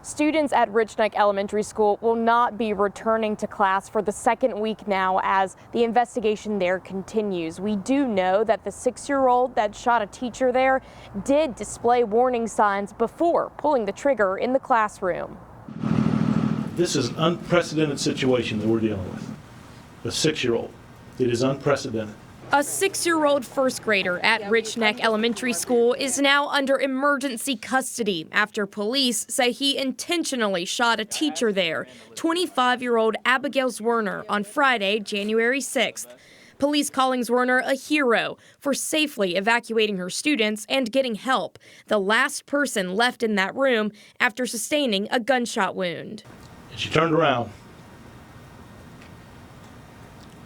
Students at Rich Neck Elementary School will not be returning to class for the second week now as the investigation there continues. We do know that the 6-year-old that shot a teacher there did display warning signs before pulling the trigger in the classroom. This is an unprecedented situation that we're dealing with. A 6-year-old. It is unprecedented. A 6-year-old first grader at Rich Neck Elementary School is now under emergency custody after police say he intentionally shot a teacher there, 25-year-old Abigail Zwerner, on Friday, January 6th. Police calling Zwerner a hero for safely evacuating her students and getting help, the last person left in that room after sustaining a gunshot wound. And she turned around.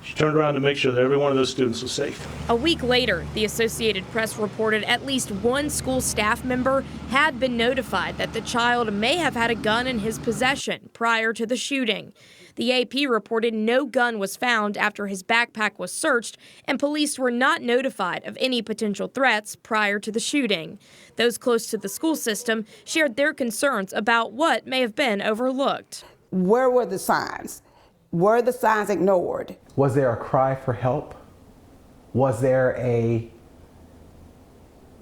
She turned around to make sure that every one of those students was safe. A week later, the Associated Press reported at least one school staff member had been notified that the child may have had a gun in his possession prior to the shooting. The AP reported no gun was found after his backpack was searched, and police were not notified of any potential threats prior to the shooting. Those close to the school system shared their concerns about what may have been overlooked. Where were the signs? Were the signs ignored? Was there a cry for help? Was there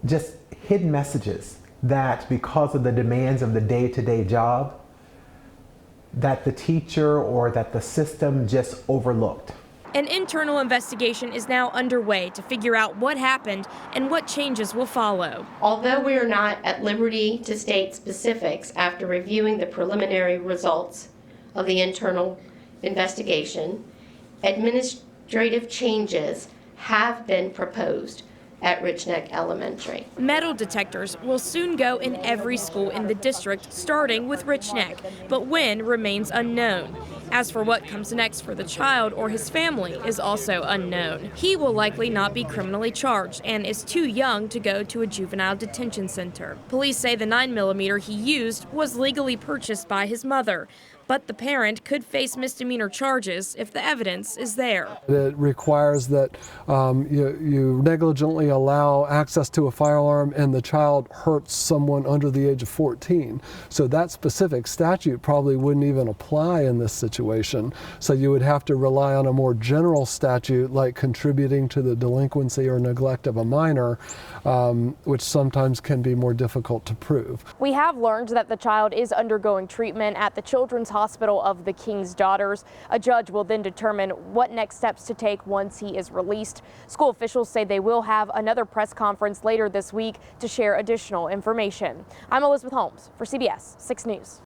just hidden messages that because of the demands of the day-to-day job, that the teacher or that the system just overlooked? An internal investigation is now underway to figure out what happened and what changes will follow. Although we are not at liberty to state specifics after reviewing the preliminary results of the internal investigation, administrative changes have been proposed at Rich Neck Elementary. Metal detectors will soon go in every school in the district, starting with Rich Neck, but when remains unknown. As for what comes next for the child or his family is also unknown. He will likely not be criminally charged and is too young to go to a juvenile detention center. Police say the 9mm he used was legally purchased by his mother, but the parent could face misdemeanor charges if the evidence is there. It requires that you negligently allow access to a firearm and the child hurts someone under the age of 14. So that specific statute probably wouldn't even apply in this situation. So you would have to rely on a more general statute like contributing to the delinquency or neglect of a minor, which sometimes can be more difficult to prove. We have learned that the child is undergoing treatment at the Children's Hospital of the King's Daughters. A judge will then determine what next steps to take once he is released. School officials say they will have another press conference later this week to share additional information. I'm Elizabeth Holmes for CBS 6 News.